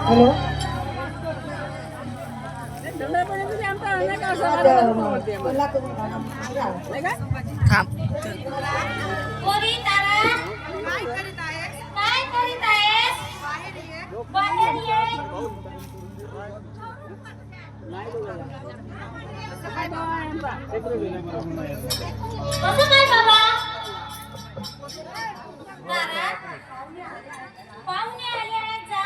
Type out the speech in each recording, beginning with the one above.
Hello थांब कोणी तारा काय करीत आहेस बाहेर ये कसं काय बाबा तारा पाहुणे आले आहेत जा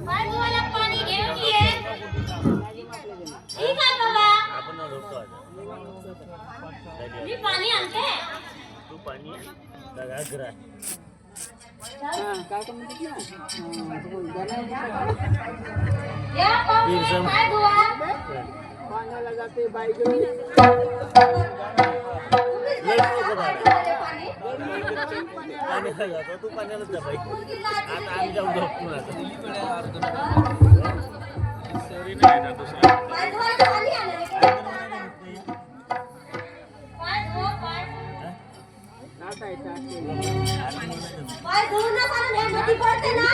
काय तुम्हाला पाणी घेऊन ये ठीक आहे बाबा मी पाणी आणते तू पाणी घरा या पाहुणे काय दुआ पाण्याला जाते बाई घेऊन पाण्याला जातो तू पाण्यालाच जा बाई आता आम्ही जाऊन झोपतो आता सॉरी नाही ना दुसरा पाय धुवूनच आलं हे नदी पडते ना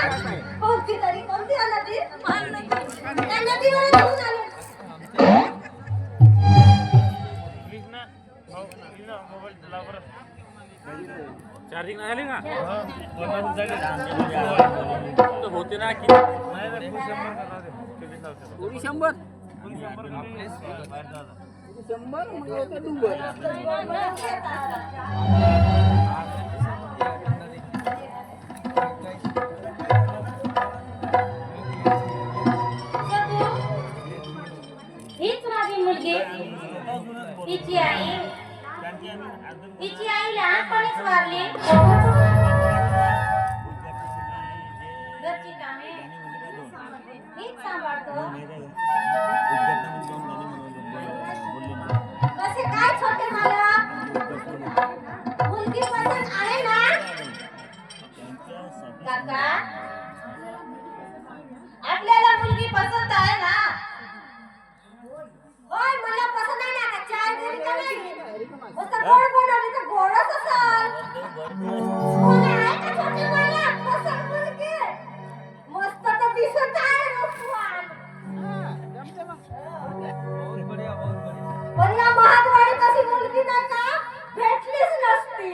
कोणती तरी कोणती नदी त्या नदीवर धुवून आले प्लीज ना मोबाईल चला बरं चार्जिंग नाही झाली का होते ना की पुरी 100 मग होते डुंगर हीच माझी मुलगी तिची आई लहानपणीच वारली घरची कामे हीच सांभाळतो कसे काय छोटे मालक मुलगी पसंत आहे ना काका आपल्याला मुलगी पसंत आहे ना ओय मला पसंत आहे ना का चाय घरी का नाही मस्त गोड बनवली तर गोडच असेल कोणी आहे का छोटे मालक पसंत मुलगी मस्त तर दिसत आहे रूपवान पण या महाद्वारी कशी मुलगी नाही का भेटलीच नसती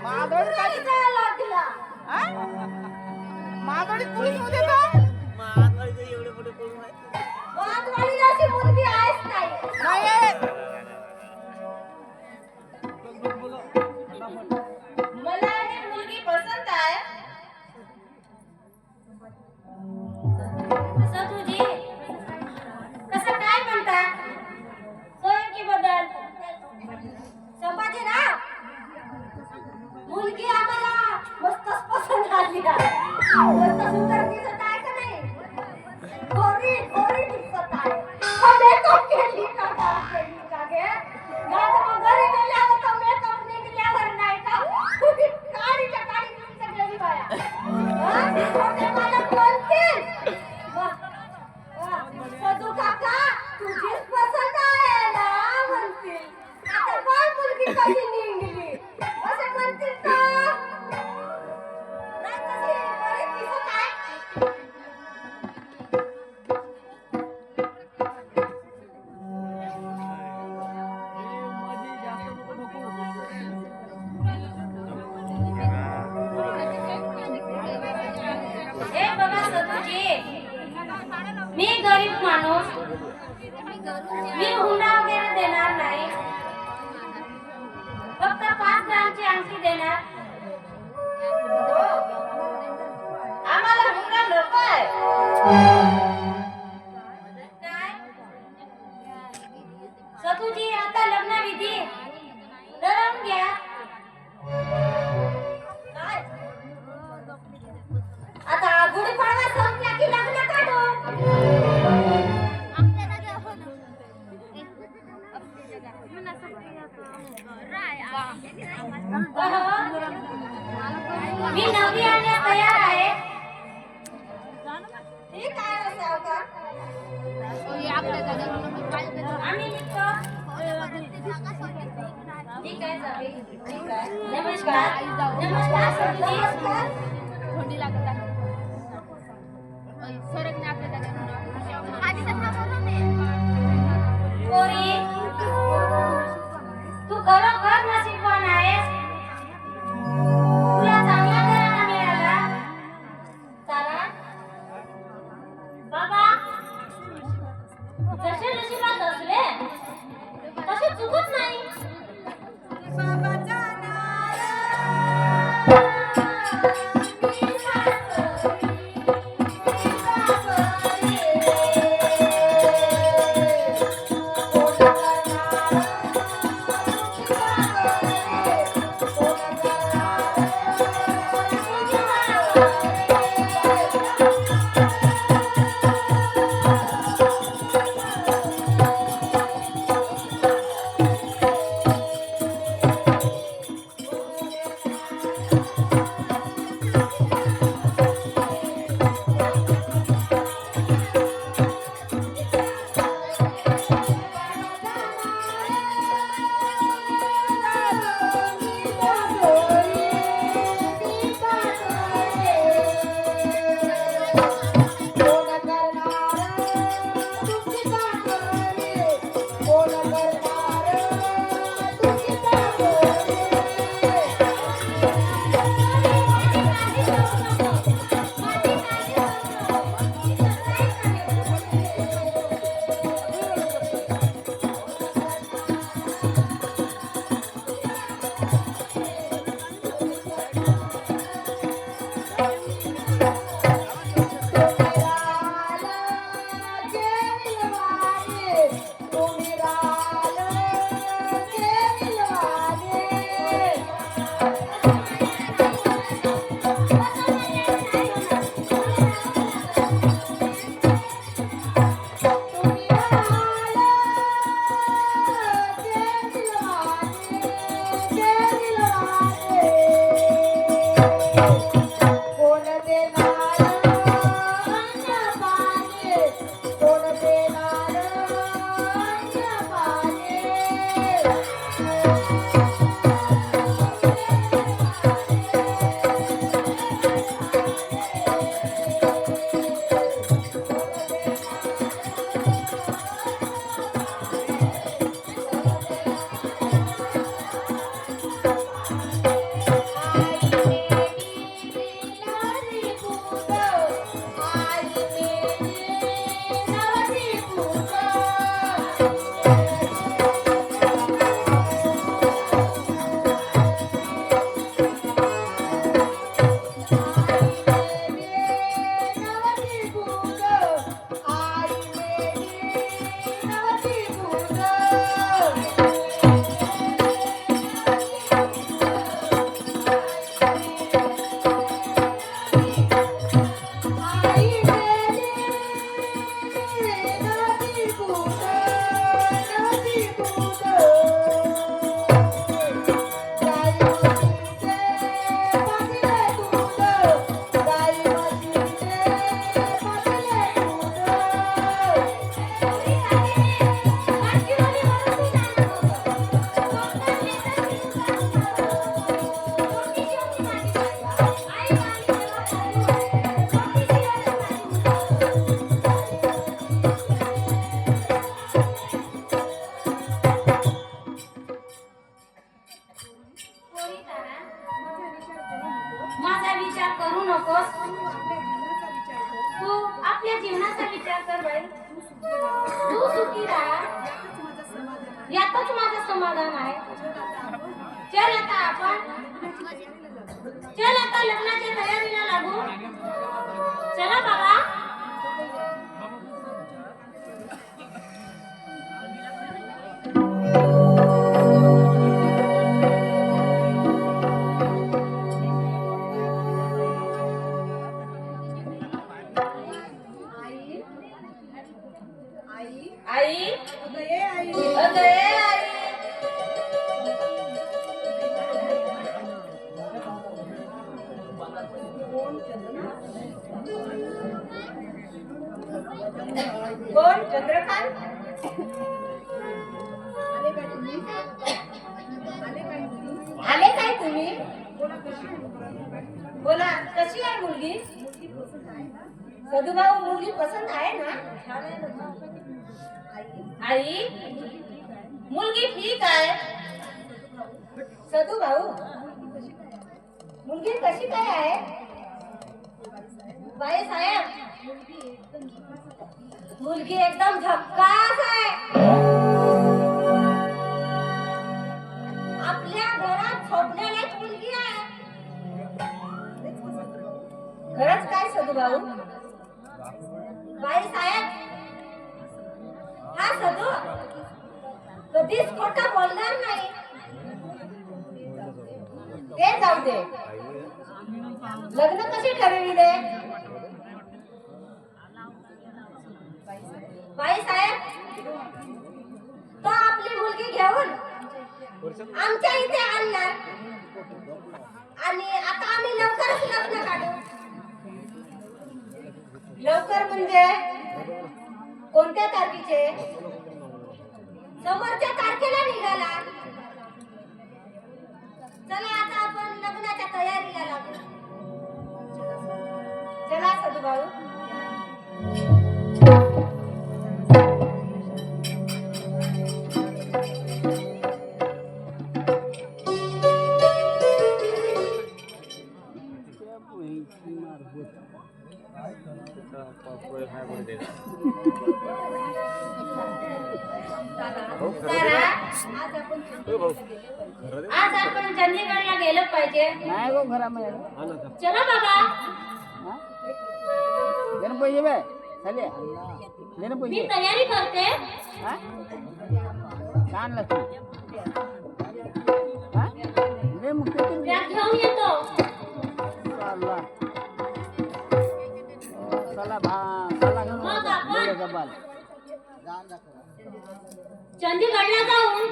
महाद्वारी काय लागला महागडीत पोलीस होते का महागाईचं एवढे मोठे करून आहे महाद्वारी अशी मुलगी आहेच नाही नाही मला ही मुलगी पसंत आहे सतुजी कसं काय म्हणता सोयीकी बद्दल संभाजीराव मुलगी आम्हाला मस्तच पसंत आली मस्त सुंदर दिसत आहे का नाही गोरी गोरी दिसत आहे मेकअप केली का केली का गे मग घरी गेल्यावर तर मेकअप निघल्यावर नाही का काळीच्या काळी दिसत गेली बाया छोटे मालक बोलतील सदू काका तुझीच पसंत आहे ना म्हणतील आता काय मुलगी कशी निघली असे म्हणतील का नाही कशी बरी दिसत आहे हे बघा सतुजी मी गरीब माणूस मी हुंडा वगैरे देणार नाही फक्त 5 ग्रामची अंगठी देणार आम्हाला हुंडा नकोय काय सतुजी आता लग्नविधी ठरवून घ्या काय आता गुढीपाडवा संपला की लग्न काढू मी नवी आणण्यास तयार आहे ठीक आहे सावकार आम्ही निघतो ठीक आहे जावे ठीक आहे नमस्कार नमस्कार सर नमस्कार थंडी लागत आहे सरक नाही आपल्या जागेवर आधी पोरी तू खरोखर नशीबवान आहेस तुला चांगला घराणा मिळाला तारा बाबा जसे नशिबात असले तसे चुकत नाही माझा विचार करू नकोस तू आपल्या जीवनाचा विचार कर बाई तू सुखी राहा यातच माझं समाधान आहे चल आता लग्नाच्या तयारीला लागू चला बाबा आई कोण चंद्रकांत ताई तुम्ही बोला कशी आहे मुलगी सदुभाऊ मुलगी पसंत आहे ना आई मुलगी ठीक आहे सदुभाऊ मुलगी कशी काय आहे बाई साहेब मुलगी एकदम झक्कास आहे आपल्या घरात झोपलेली मुलगी आहे खरंच काय सदुभाऊ बाई साहेब हा सदू कधीच खोटं बोलणार नाही ते जाऊ दे लग्न कशी ठरविले बाई साहेब तो आपली मुलगी घेऊन आमच्या इथे आणणार आणि आता आम्ही लवकरच लग्न काढू लवकर म्हणजे कोणत्या तारखेचे समोरच्या तारखेला निघाला चला आता आपण लग्नाच्या तयारीला लागू चला सदुभाऊ आज आपण चंदीगडला गेलो पाहिजे नाही गो घरामध्ये चलो बाबा देणं पैसे बाय चालेल देणं मी पैसे तयारी करते हा छान तू हा दे मग ते तू बॅग घेऊन येतो चला चला घेऊन मग आपण बोलायचा बाल चंदीगडला जाऊन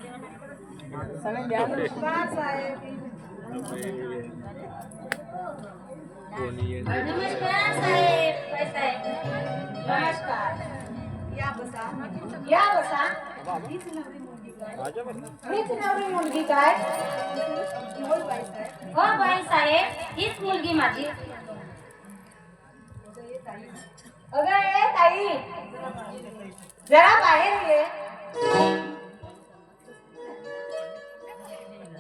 सगळे द्या ना. नमस्कार साहेब काय साहेब नमस्कार या बसा हीच नवरी मुलगी काय हो बाई साहेब हीच मुलगी माझी अगं ए ताई जरा बाहेर ये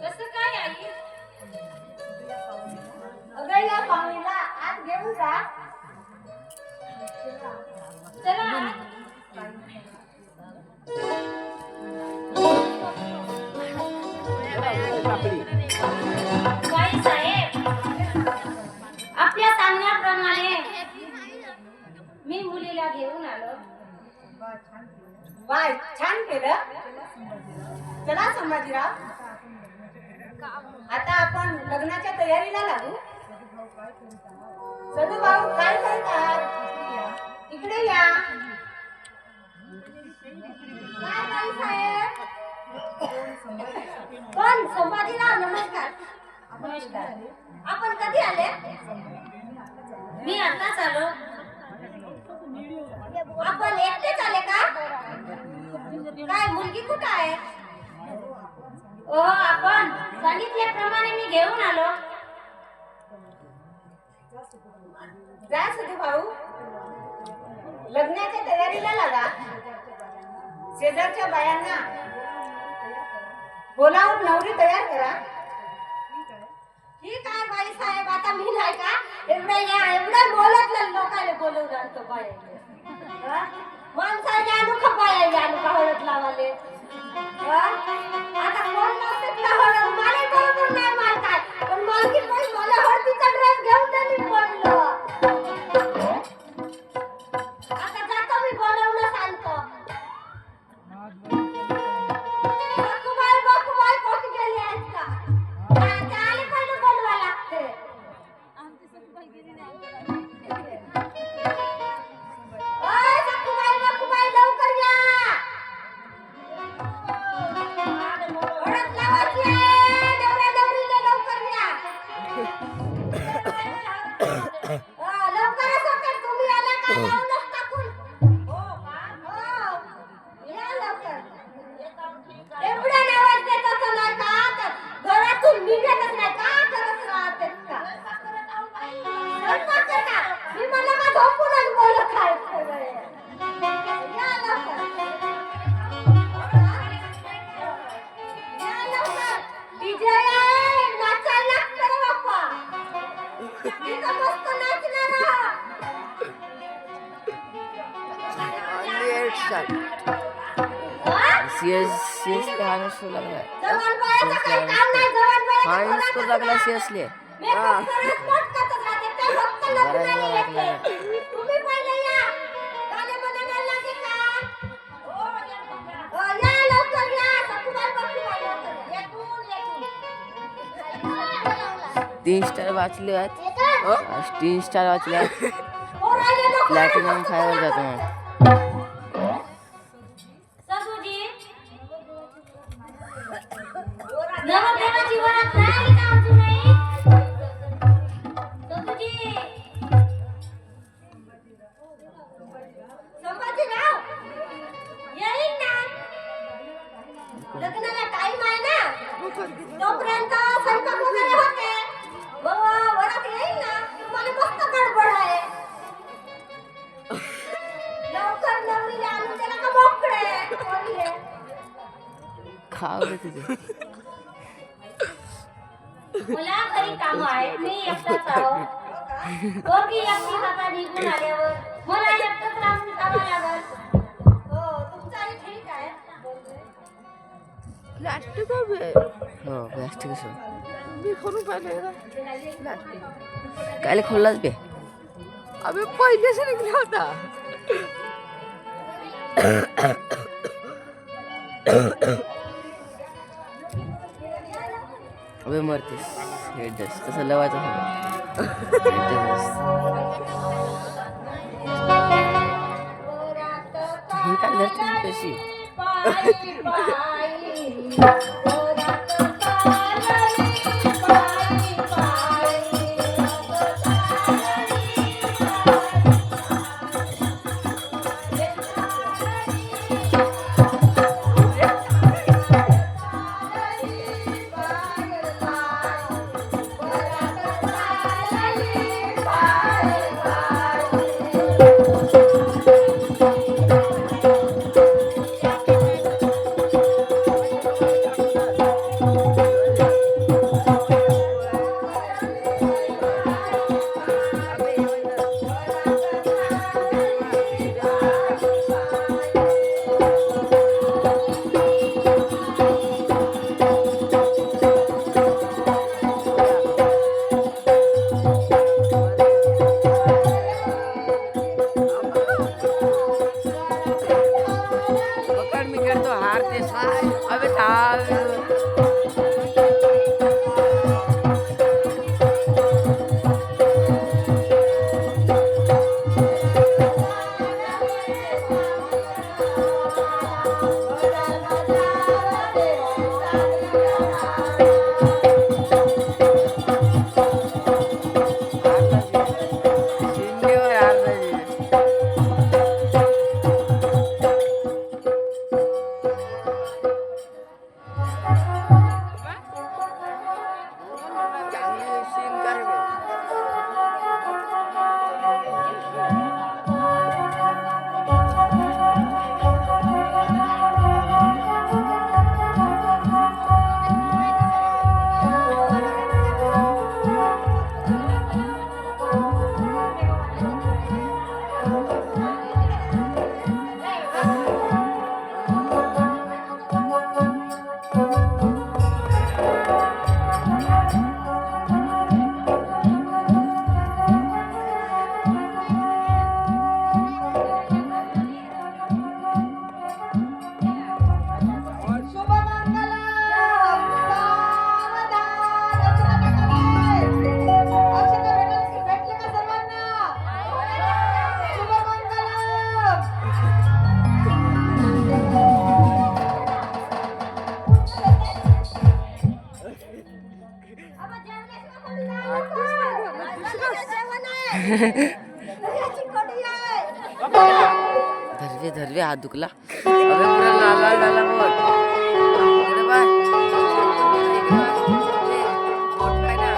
कसं काय आई अगं या पाहुणीला आत घेऊन जा चला बाई साहेब आपल्या सांगण्याप्रमाणे मी मुलीला घेऊन आलो वाय छान केलं चला संभाजीराव आता आपण लग्नाच्या तयारीला लागू सदू भाऊ काय करतात इकडे या काय बाई साहेब कोण संभाजीराव नमस्कार नमस्कार आपण कधी आले मी आताच आलो आपण एकटेच आले का काय मुलगी कुठं आहे ओ आपण सांगितल्याप्रमाणे मी घेऊन आलो जा सदू भाऊ लग्नाच्या तयारीला लागा शेजारच्या बायांना बोलावून नवरी तयार करा ठीक आहे बाई साहेब आता मी नाही का एवढं बोलत लोकांना बोलवून आणतो बाय माणसाने आणू का बाया आणू का हळद लावाले आता कोण नसते हळद मला बरोबर नाही मारतात पण मालकी पण मला हळदीचा ड्रेस घेऊन त्यांनी बोललो आता जातो मी बोलवलं सांगतो बाकुबाई कोठ गेली आहेत का त्याला पहिलं बोलवा लागते ओय बाकुबाई लवकर या सीएसले हा नसतो लागला जवान बायाचं काही काम नाही, जवान बायाचं हा घरातच नसतो लागला राहते. सीएसले मेकअप करत मोटकतच राहते, ते फक्त लग्नाला येते. तुम्ही पहिले या. गाणे म्हणायला लागे का? या लवकर या. सकुबाई बघू बाई लवकर या. येतून. 3 स्टार वाचले आहेत येतं? 3 स्टार वाचले आहेत पोराले नको. प्लॅटिनम 5 वर जातो मग सगुजी. नवरदेवाची वरात नाही आली का अजूनही? सगुजी. संभाजीराव, येईन ना. लग्नाला टाइम आहे ना, तोपर्यंत स्वयंपाक वगैरे होते. मग वरात येईल ना, तुम्हाला मस्त गडबड आहे. लवकर नवरीला आणून त्याला का मोकळे पोरीले. खाव रे तुझे मला घरी काम आहे, मी एकटाच आहो. पोरगी एकटी हातात निघून आल्यावर मला एकटंच राहून करावं लागल. हो, तुमचं आई ठीक आहे. प्लास्टिक हो प्लास्टिक मी खोलून पाहिले प्लास्टिक काय खोललाच बे अबे पहिले से निघला होता अबे मरतेस हेडस तसं लवायचं हे काय धरते कशी अबे धरवे धरवे हात दुखला अबे पुरा लाल लाल झाला बोट पुढे बाय बोट काय ना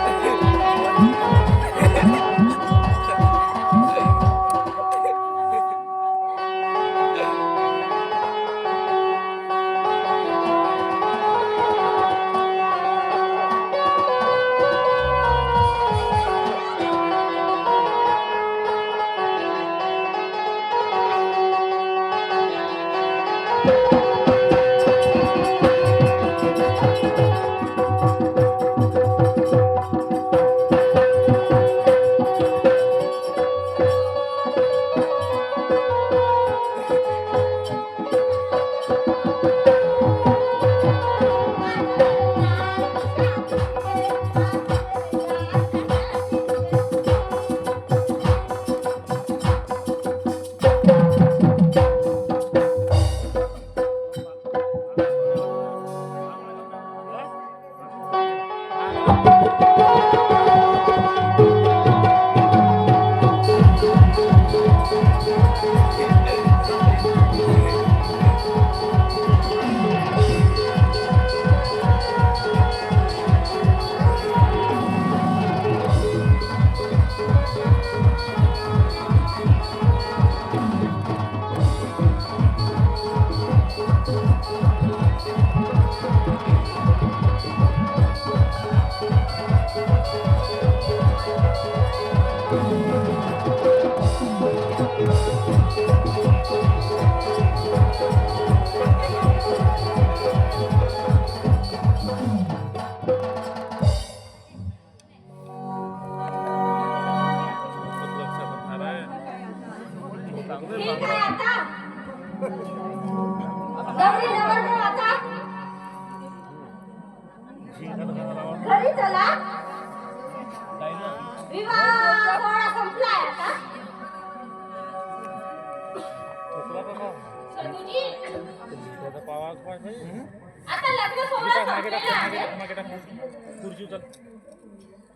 आता लग्न सोहळा संपलेला आहे.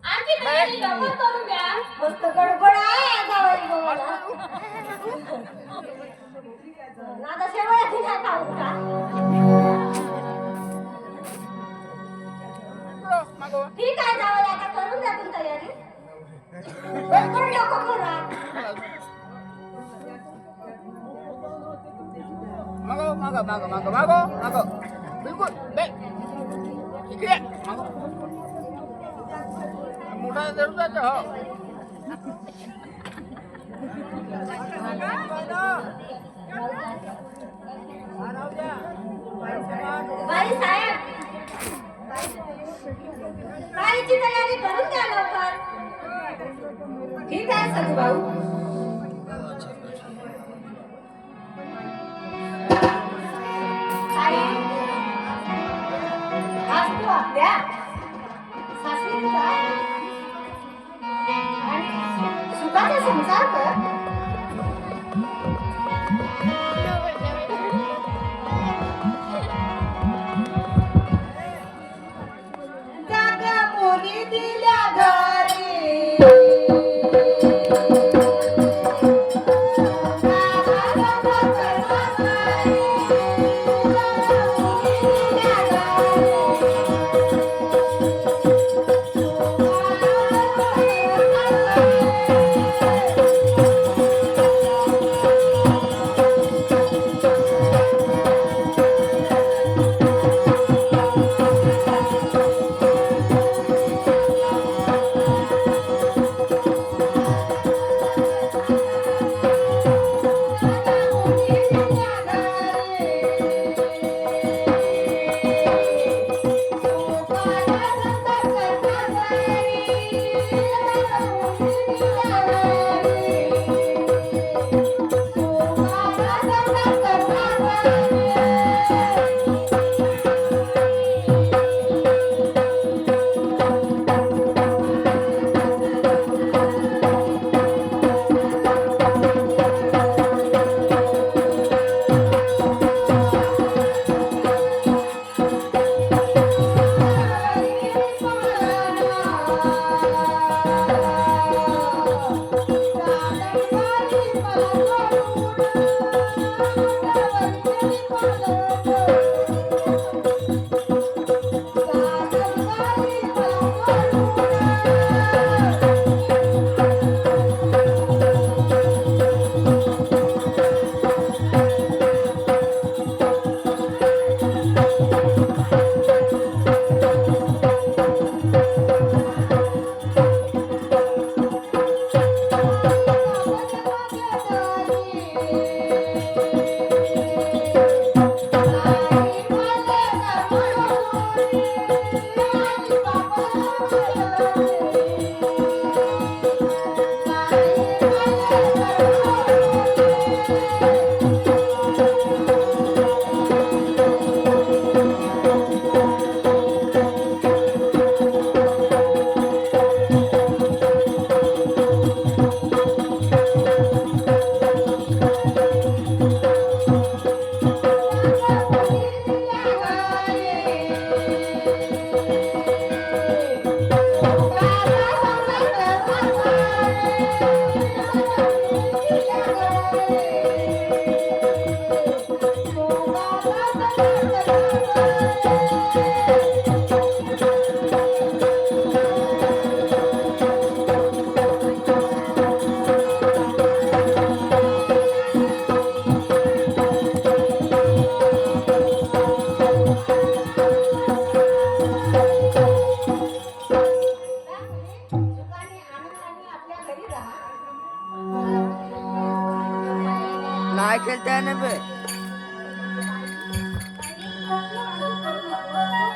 आमची तयारी लवकर करून द्या. मस्त गडबड आहे जावई बाबाला. आता शेवया खिसा खाऊ का? ठीक आहे जावई, आता करून द्या तुम्ही तयारी. गडबड नको करा. मागो बिलकुल इकडे मागो मोठा जरूर जातो हो बाई साहेब, बाईची तयारी करून द्या लवकर. ठीक आहे सगू भाऊ. आज तू आपल्या सासरीचा आणि सुखाचा संसार कर. जागा मुली दिल्या घरी, नाही खेळता ना बे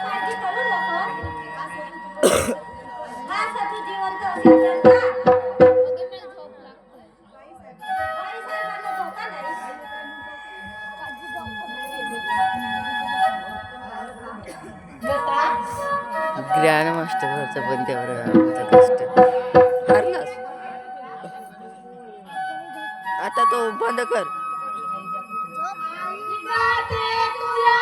काळजी करू नको. हा सतू जिवंत असेल तर का? बाई साहेबांना धोका नाही. बेटा, ग्रॅन मास्टरवरचं पण तेवढं आमचं कष्ट हरलास. आता तो बंद कर. गाते तुला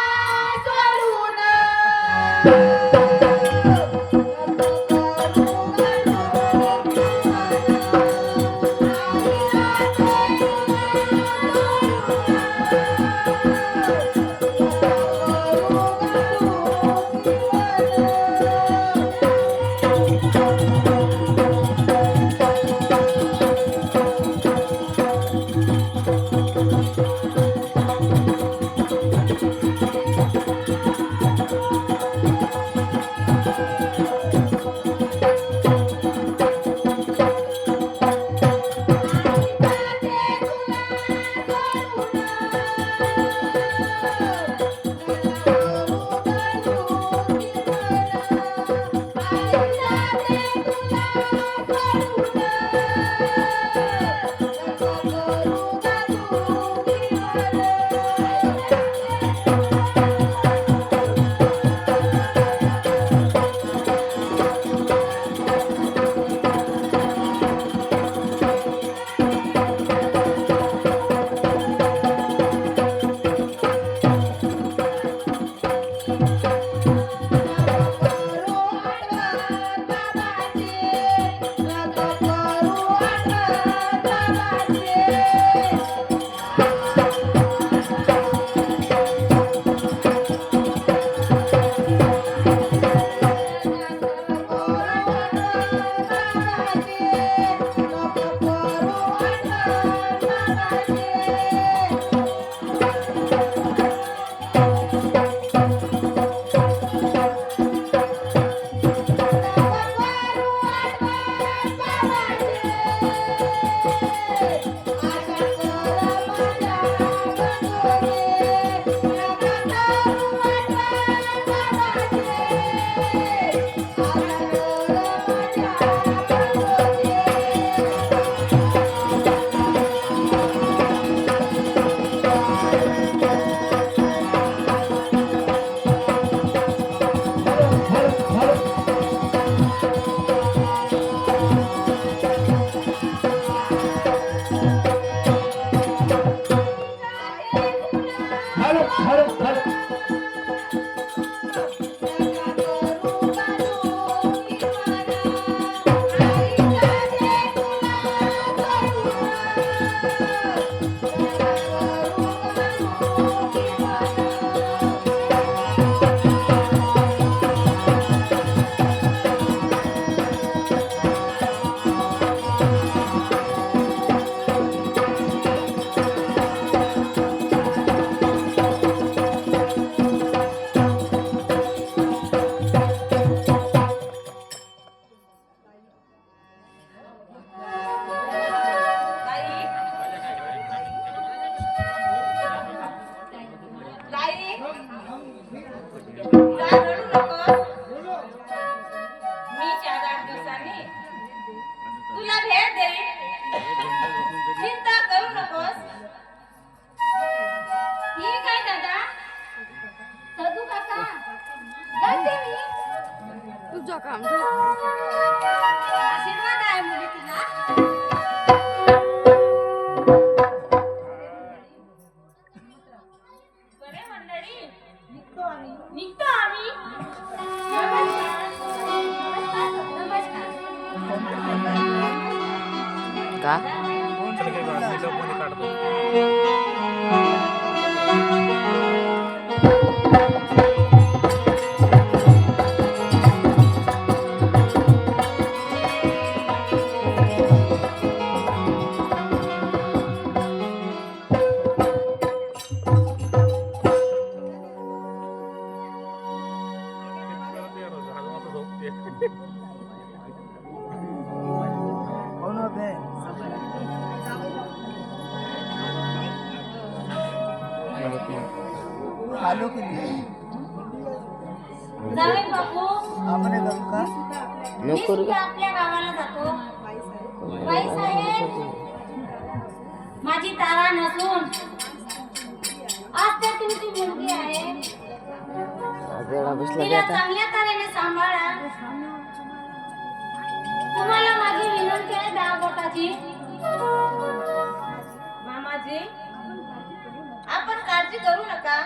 तुझं काम आशीर्वाद आहे मुली तुला. बरे मंडळी निघतो आम्ही. नमस्कार. का आलो की नाही जावेद बापू आपण हे करू का मी नको रे. सुद्धा आपल्या गावाला जातो. बाईसाहेब माझी तारा नसून आज तर तुमची मुलगी आहे. वेळा बसला तिला आता चांगल्या तऱ्हेने सांभाळा. तुम्हाला माझी विनंती आहे दहा बोटाची. मामाजी आपण काळजी करू नका.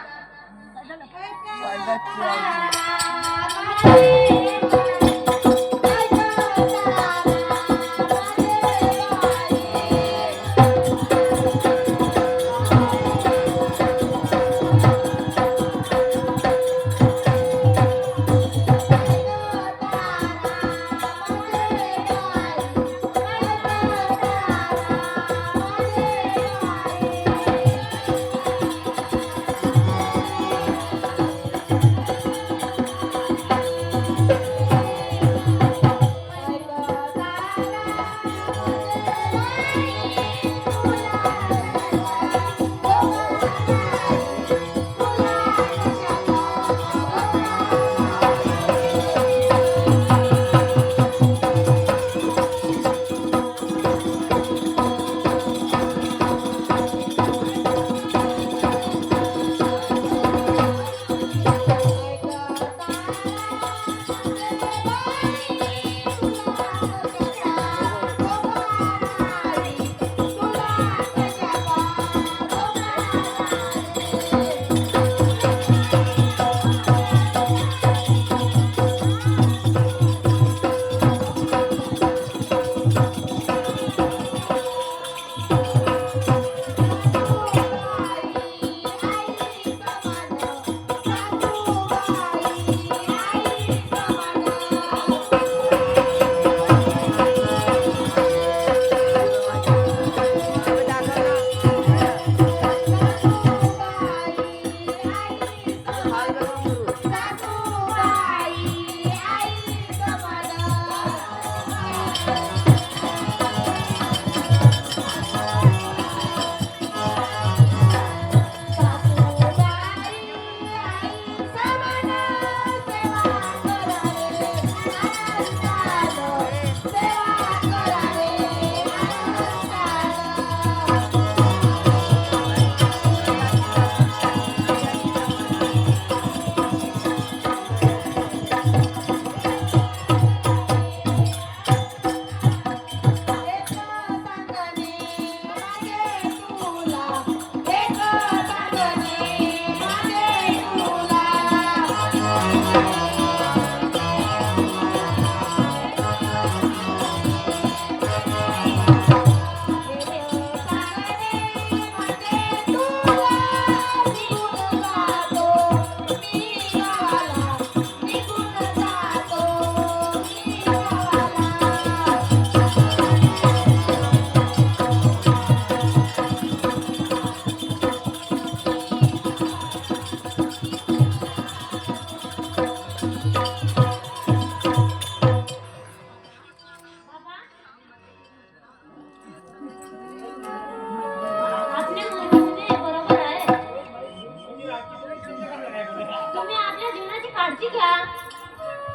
काळजी घ्या.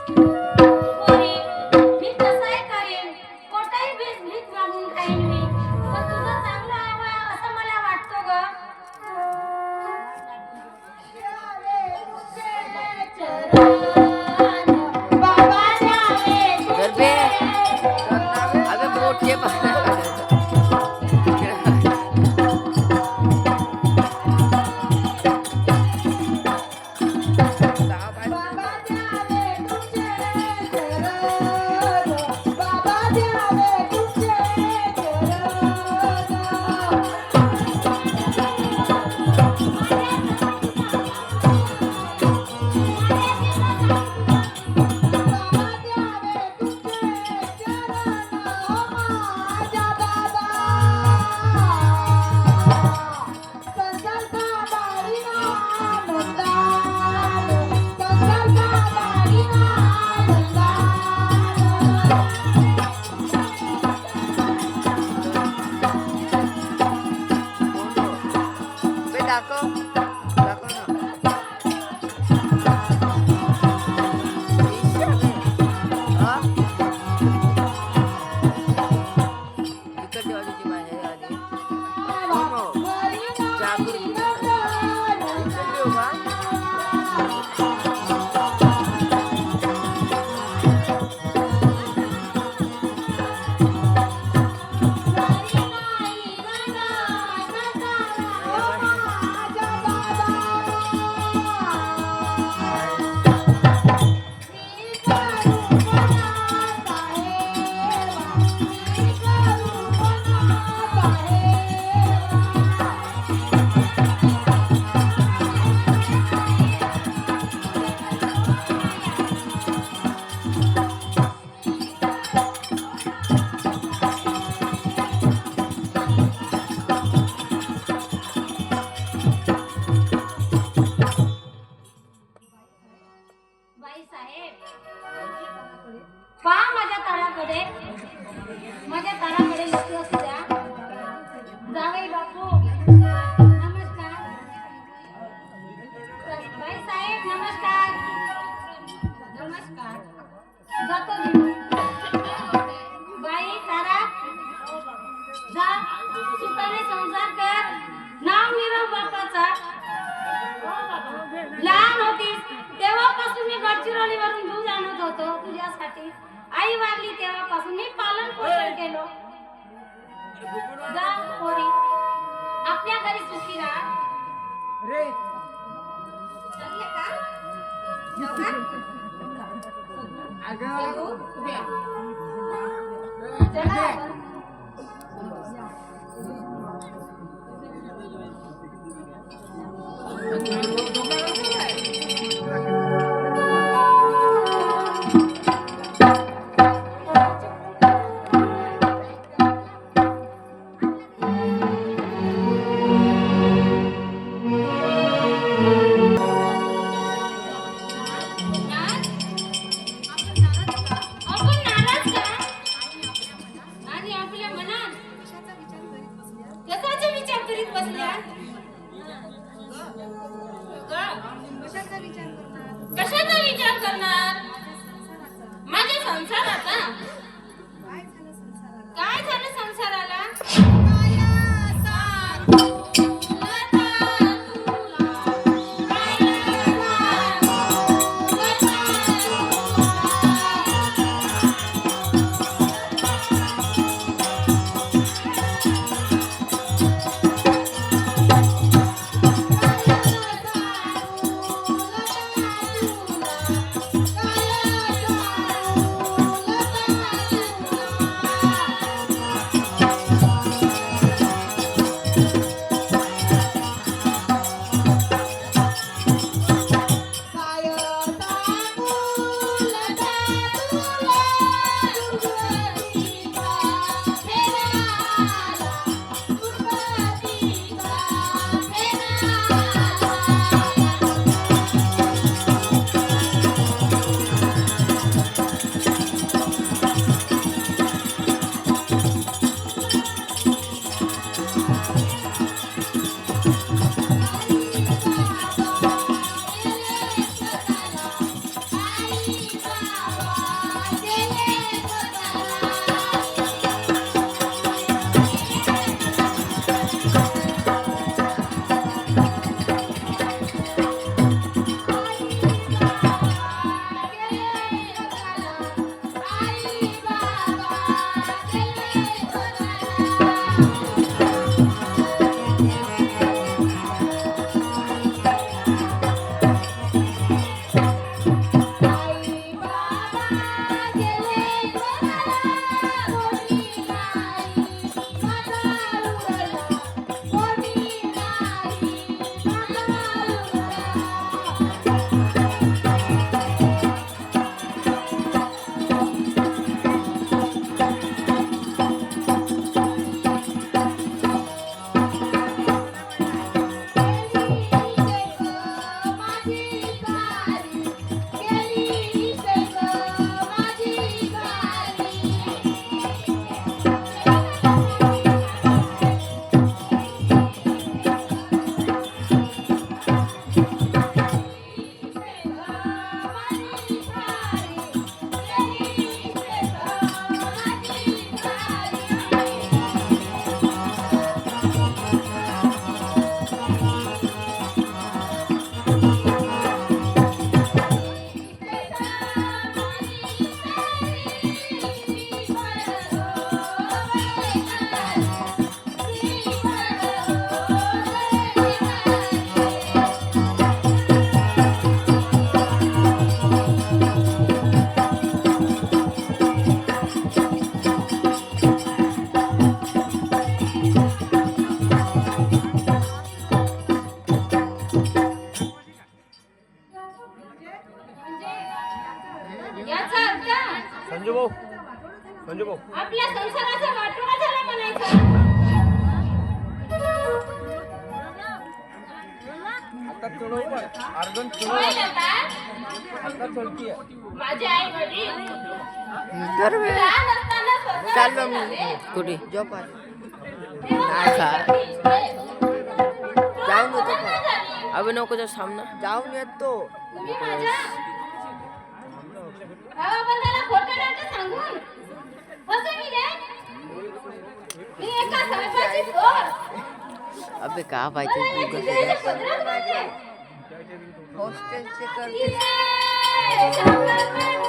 पोरी, मी तसाही करीन, कोणताही बीज भीक मागून खाईन मी, पण तुझं चांगलं व्हावं असं मला वाटतं ग. बाबा द्यावे गरबे अबे मोठे दाखव दाखव ना बाईसाहेब पहा माझ्या ताराकडे लक्ष असू द्या. जावई बापू नमस्कार. बाईसाहेब नमस्कार. नमस्कार. जातो मी. बाई तारा जा सुखाने संसार कर. नाव निरव बापाचा. लहान होतीस तेव्हापासून मी गडचिरोलीवरून दूध आणत होतो तुझ्यासाठी. आई वारली तेव्हापासून मी पालन पोषण केलो. जा पोरी आपल्या घरी सुखी राहा. चालले का? जाऊ का? अगं जाऊ? उभी आहे. चला आपण. आपण नाराज का? आणि आपल्या मनात कशाचा विचार करीत बसल्या? कशाचा विचार करणार? माझ्या संसाराचा. काय झालं संसाराला? संजू भाऊ आपल्या संसाराचा वाटोळा झाला म्हणायचं. आता चढव पण अर्गण चढव होय नका? आता चढतीये माझी आई वडील तर मी लहान असताना स्वर्गाला चाललो गेले. मी कुठे झोपा तेव्हा नाही खा. माझी इच्छा जाऊन येतो पूर्ण का? झाली. अबे नको जा सामना जाऊन येतो तुम्ही माझ्या भावाबंधाला खोटं नाटं सांगून असं केले? मी एका साहेबाची चोर. अबे का मला पाहिजे या तू जिल्ह्याच्या पदरात बांधले. हॉस्टेलचे करते ये शंकर प्रभू.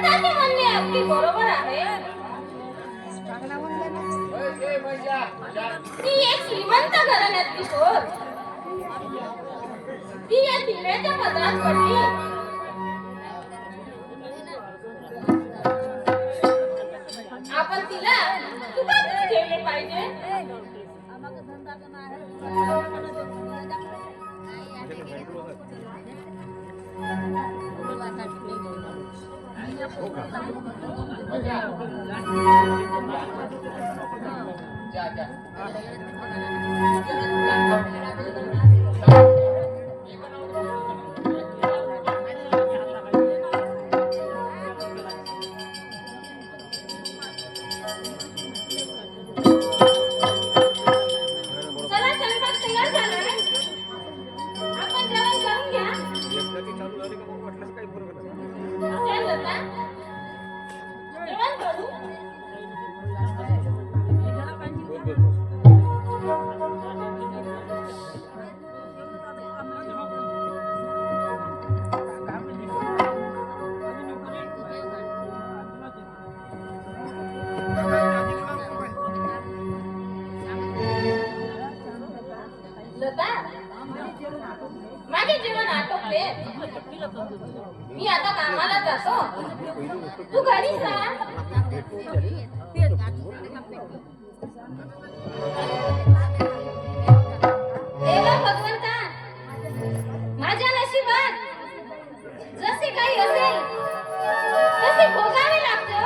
भगवंताचे म्हणणे अगदी बरोबर आहे. ती एक श्रीमंत घराण्यातली पोर. ती या तिल्याच्या पदरात पडली. आपण तिला सुखात ठेवले पाहिजे. चला स्वयंपाक तयार झालाय. आपण जेवण करून घ्या. चल लता, जेवण करू. लता, माझे जेवण आटोपले. मी आता कामाला जातो. तू घरीच राहा. देवा भगवंता, माझ्या नशिबात जसे काही असेल तसे भोगावे लागते.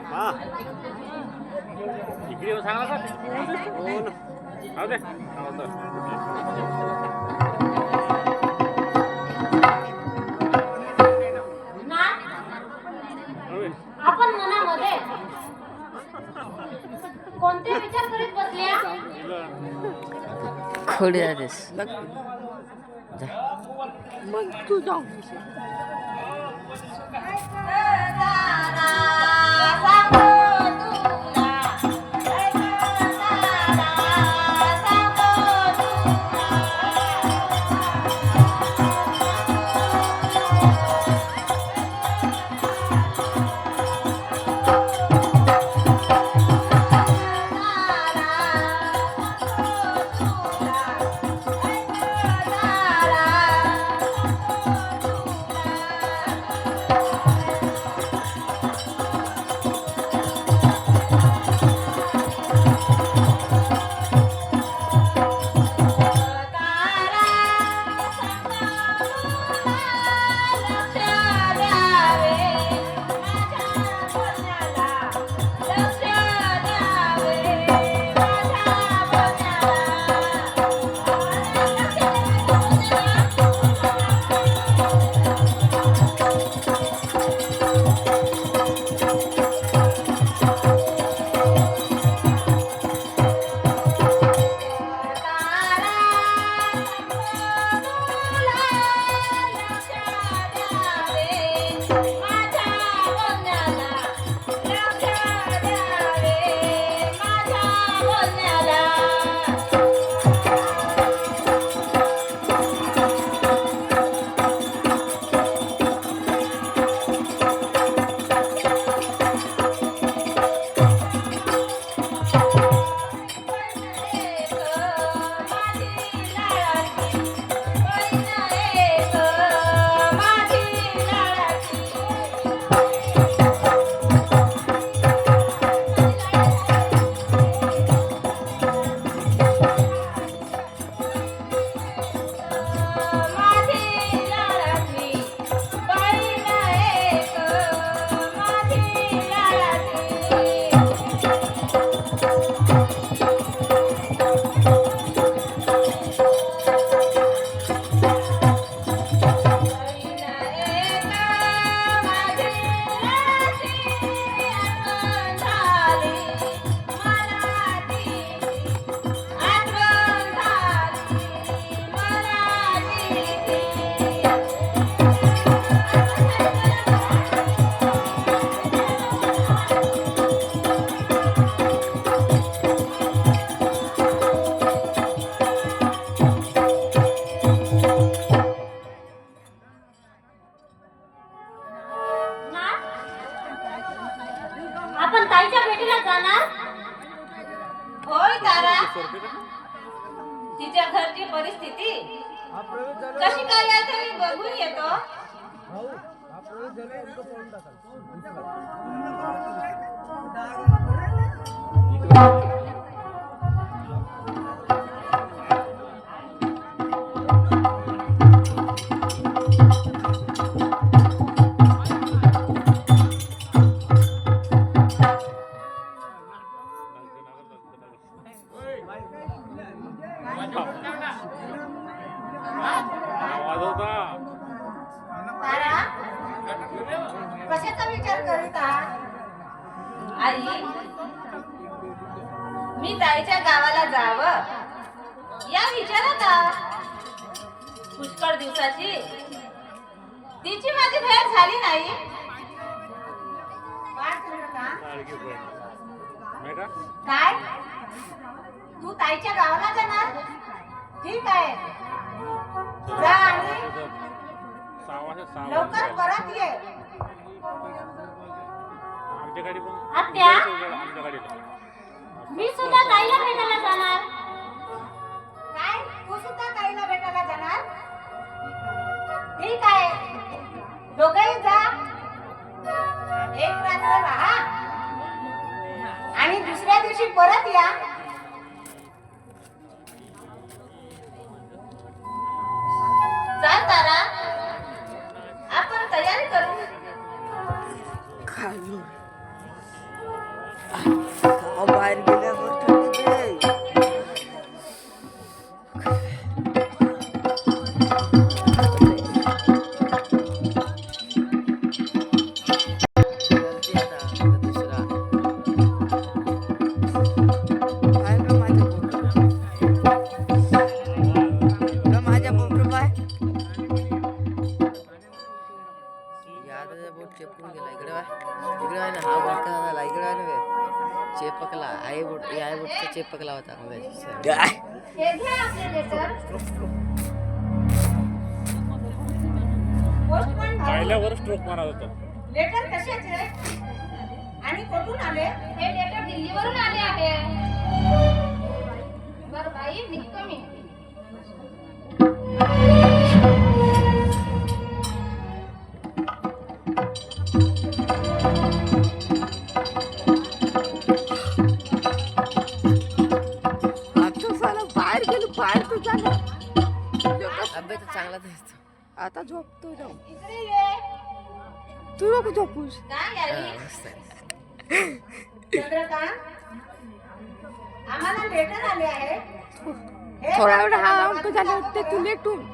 हा इकडे येऊन सांगा का हो ना जाऊ दे ना आपण मनामध्ये कोणते विचार करीत बसल्या खोडी जातेस जा. मग तू जाऊ आपण ताईच्या भेटीला जाणार होय तारा तिच्या घरची परिस्थिती हा प्रवेश झाला कशी काय आहे ते मी बघून येतो भाऊ हा प्रवेश झाला इतकं पळून टाका आवाज होता तारा कशाचा विचार करीत आहात? आई मी ताईच्या गावाला जावं या विचारात पुष्कळ दिवसाची तिची माझी भेट झाली नाही वाट झालं का? सारखी पण नाही का काय तू ताईच्या गावाला जाणार? ठीक आहे जा आणि लवकर परत ये. आमच्या गाडी पण आत्या आमच्या गाडीला मी सुद्धा ताईला भेटायला जाणार काय तू सुद्धा ताईला भेटायला जाणार? ठीक आहे दोघेही जा एक रात्र राहा आणि दुसऱ्या दिवशी परत या. चाल तारा बोट चेपकून गेला इकडे आहे ना हा बोट कसा झाला इकडे आहे ना बे चेपकला आई बोटचा चेपकला होता हे घ्या आपले लेटर. पोस्टमन भाऊ, पाहिल्यावर स्ट्रोक मारत होता. लेटर कशाचे आणि कुठून आले? हे लेटर दिल्लीवरून आले आहे. बर बाई निकमी. आता साला बाहेर गेलो बाहेर तर झालं अभ्यास तर चांगला दिसतो आता झोपतो जाऊ इकडे ये. तू नको झोपूस काय आई? मस्त आहे. चंद्रकांत, आम्हाला लेटर आले आहे. हे थोडा वेळ हा पत्र अंक झाले होते तू लेटून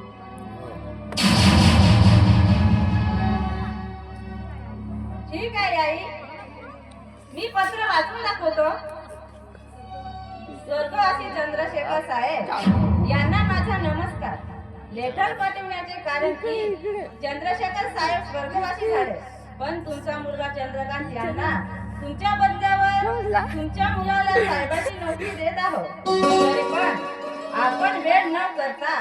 ठीक आहे आई, मी पत्र वाचून दाखवतो. स्वर्गवासी चंद्रशेखर साहेब यांना माझा नमस्कार. लेटर पाठवण्याचे कारण की चंद्रशेखर साहेब स्वर्गवासी झाले, पण तुमचा मुलगा चंद्रकांत यांना तुमच्या बदल्यावर तुमच्या मुलाला साहेबाची नोकरी देत आहोत. तरी पण आपण वेळ न करता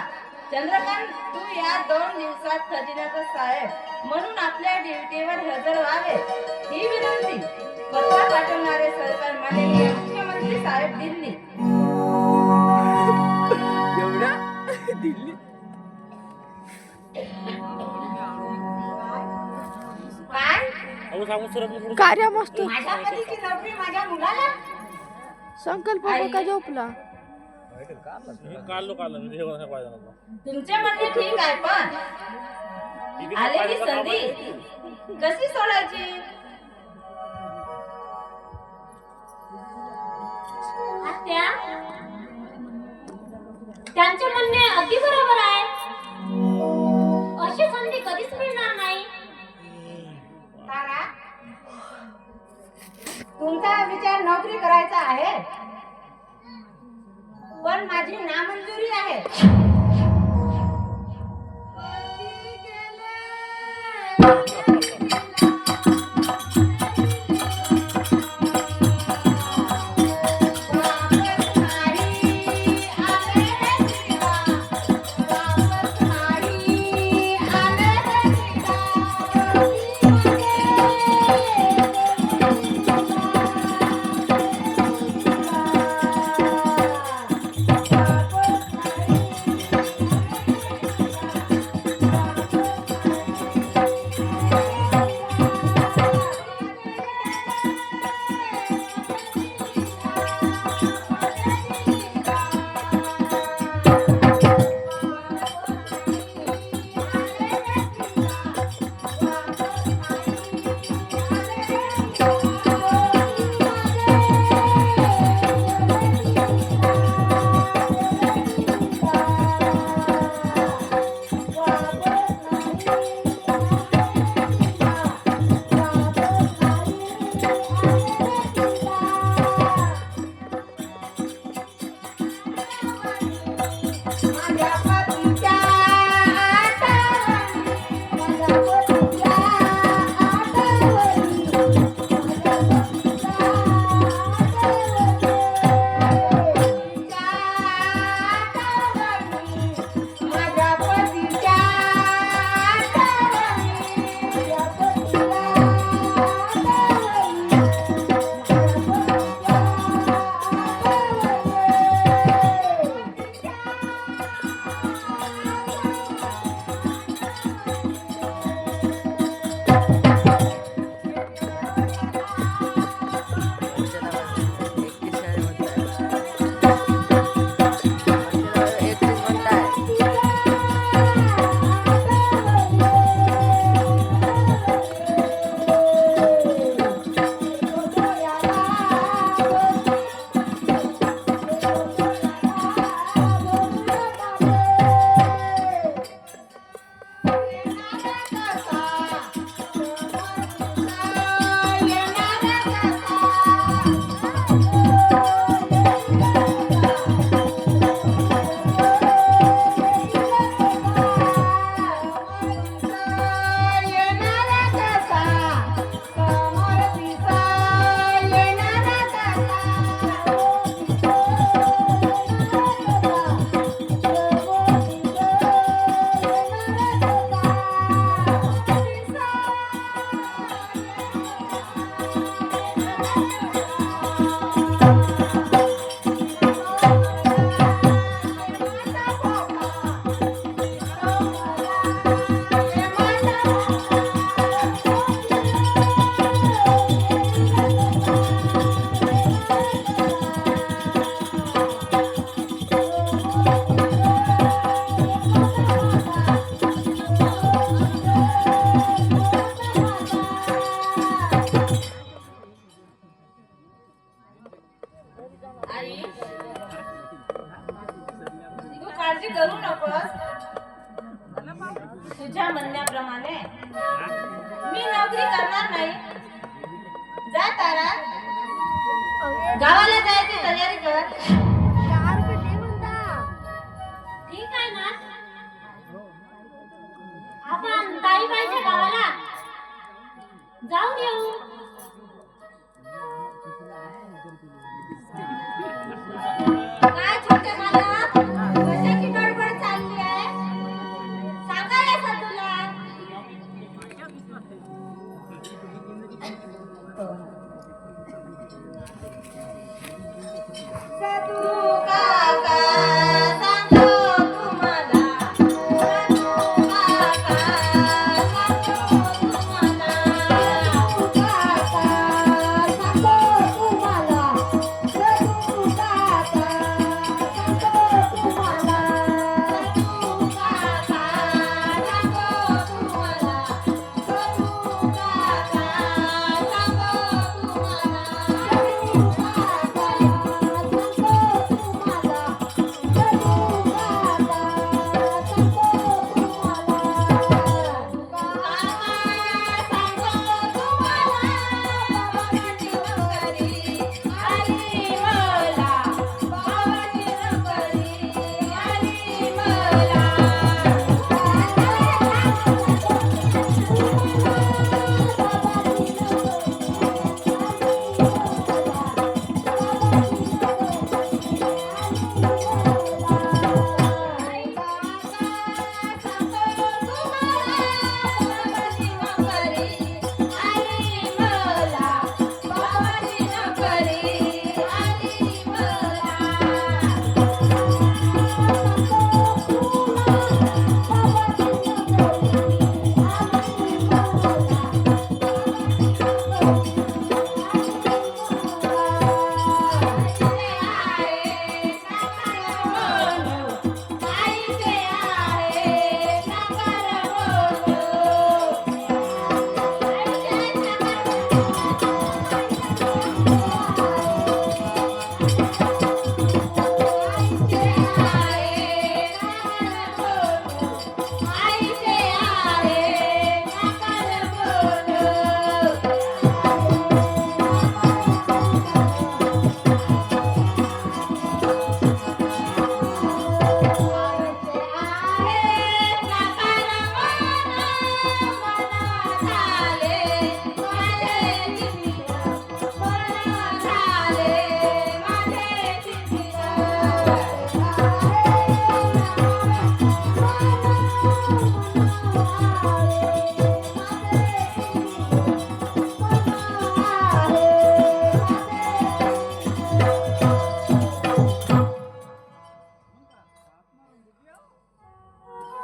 चंद्रकांत तू या 2 दिवसात खजिन्याचा साहेब म्हणून आपल्या ड्युटीवर हजर व्हावे ही विनंती. पत्र पाठवणारे सरकार माननीय मुख्यमंत्री साहेब दिल्ली. एवढा दिल्ली काय? अहो सांगू सर कार्य मस्त माझ्या पतीची नोकरी माझ्या मुलाला? संकल्प का झोपला काढलो मी हे कोणाला पाहिजे नव्हतं. तुमचे म्हणणे ठीक आहे, पण आलेली संधी कशी सोडायची? आत्या, त्यांचे म्हणणे अगदी बरोबर आहे. अशी संधी कधीच मिळणार नाही. तारा, तुमचा विचार नोकरी करायचा आहे, पण माझी नामंजुरी आहे. मी नोकरी करणार नाही. जा तारा, गावाला जायची तयारी कर. ठीक आहे ना. आपण ताईबाईच्या गावाला जाऊन येऊ. काय छोटे मालक, कशाची गडबड चालली आहे? सांगायला सदूला. सदू काका सांगतो तुम्हाला. सदू काका सांगतो तुम्हाला.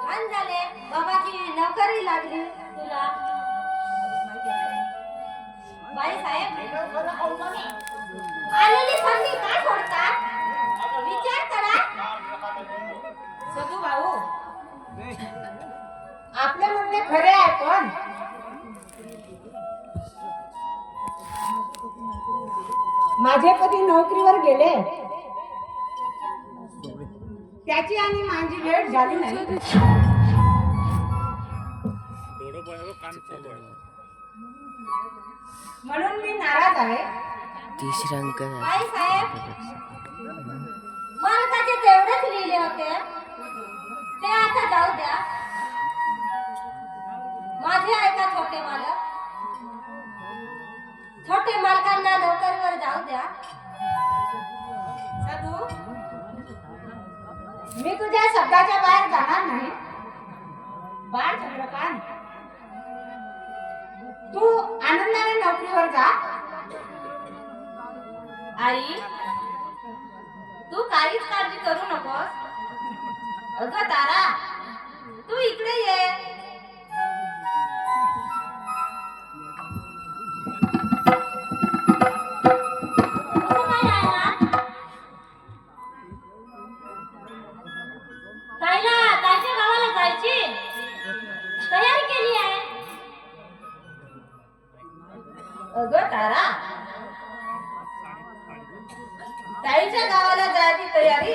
छान झाले, बाबाची नोकरी लागली तुला. बाई साहेब, आलेली संधी काय सोडतात? विचार करा. सदू भाऊ, आपले म्हणणे खरे आहे, पण माझे कधी नोकरीवर गेले त्याची आणि माझी भेट झाली नाही. म्हणून मी नाराज आहे. तिसरा अंक झाला. बाई साहेब, मालकाचे तेवढेच लिहिले होते, ते आता जाऊ द्या. माझे ऐका छोटे मालक, छोटे मालकांना नोकरीवर जाऊ द्या. सदू, मी तुझ्या शब्दाच्या बाहेर जाणार नाही. बाळ चंद्रकांत, तू आनंदाने नोकरीवर जा. आई, तू काहीच काळजी करू नकोस. अगं तारा, तू इकडे ये. अगं तारा, ताईच्या गावाला जायची तयारी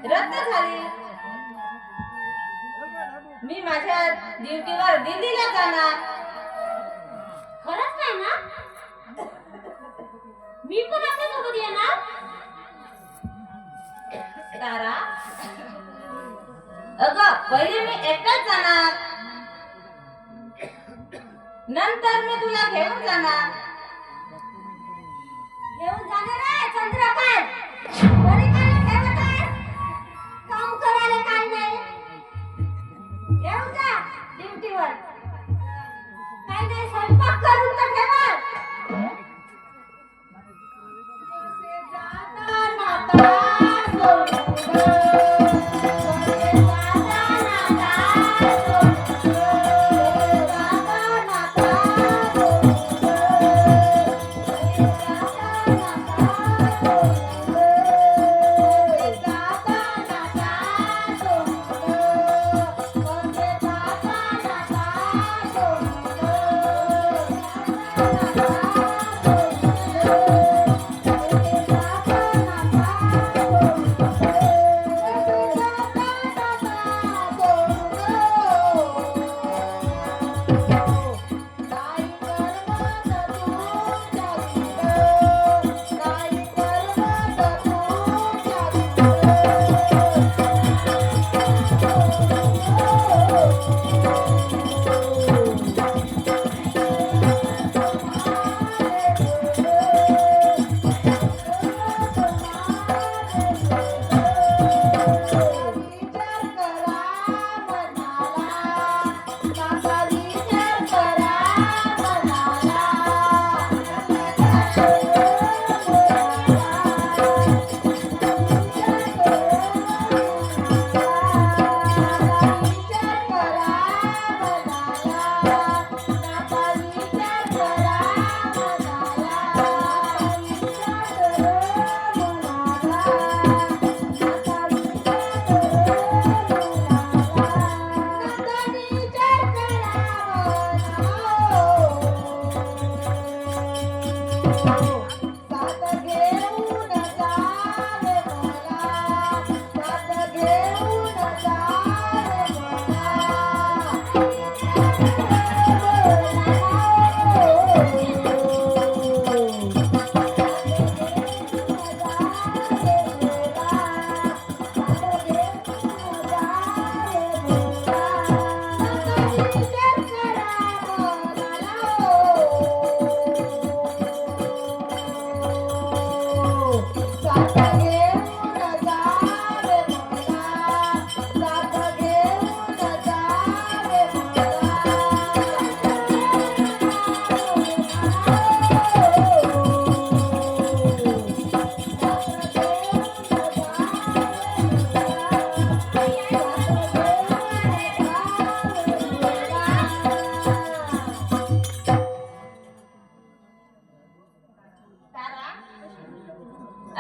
रद्द झाली. मी माझ्या ड्युटीवर दिल्लीला जाणार. खरंच काय ना? मी पण आपल्या सोबत येणार. तारा, अगं पहिले मी एकटाच जाणार, नंतर मी तुला घेऊन जाणार. घेऊन जाणार आहे चंद्रकांत. घरी काय ठेवत आहे? काम करायला काय नाही. घेऊन जा ड्युटीवर. काय नाही स्वयंपाक करून तर ठेवा.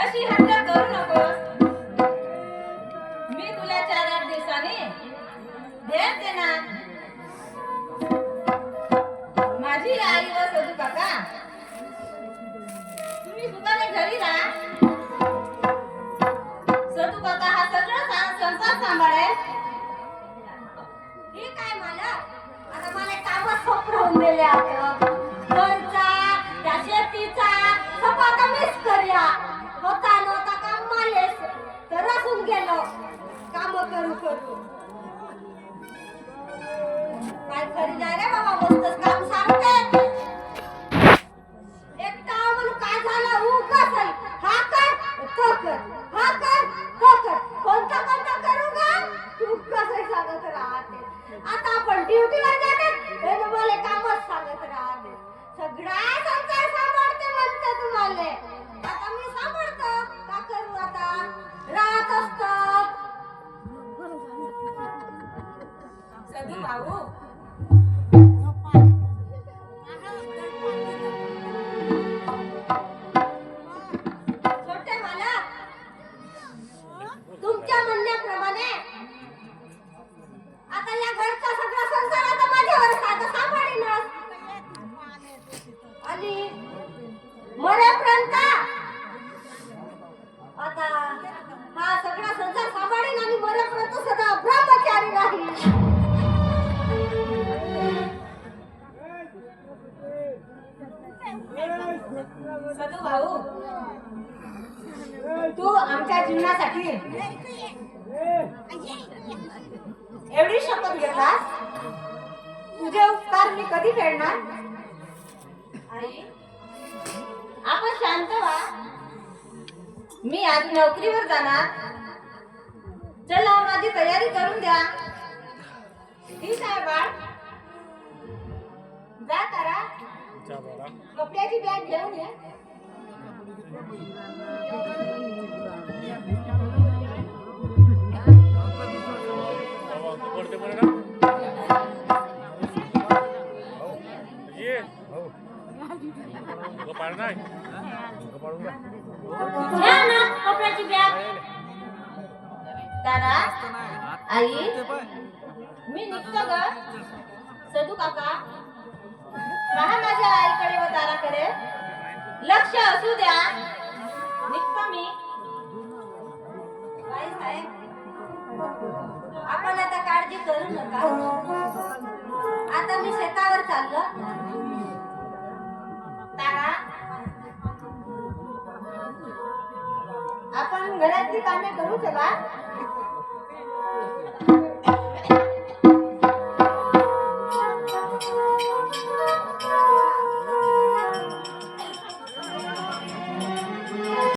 अशी हट्ट करू नकोस. मी तुला 4-8 दिवसांनी भेट देणार. माझी आई व सदू काका, तुम्ही सुद्धा घरी राहा. सदू काका हा सगळं संसार सांभाळेल. ठीक आहे मालक. आता मला कामच सोपवून दिले आता. घरचा त्या शेतीचा सपाटा मिस करूया. होता नव्हता काम मालेस तर रसून गेलो काम करू करू. काय करी नाही रे बाबा. मस्तच काम सांगते. एकटा म्हणून काय झालं उगाच हा कर तो कर हा कर तो कर. कोणता कोणता करू का तू कसं सांगत राहते. आता आपण ड्युटीवर जाते हे मला कामच सांगत राहते. सगळा संसार सांभाळते म्हणते तुम्हाला. आता मी सांभाळतो का करू आता. राहत असतो. सदू भाऊ, सदू भाऊ, तू आमच्या जीवनासाठी एवढी शपथ घेतलास, तुझे उपकार मी कधी फेडणार? आई, आपण शांत व्हा. मी आज नोकरीवर जाणार. चला माझी तयारी करून द्या. ठीक आहे बाळ, जा करा. कपड्याची बॅग घेऊन ये. घ्या ना कपड्याची बॅग. दादा, आई मी निघतो ग. सदू काका, पहा माझ्या आईकडे व ताराकडे लक्ष असू द्या. निघतो मी. बाई साहेब, आपण आता काळजी करू नका. आता मी शेतावर चाललो. तारा, आपण घरातली कामे करू चला.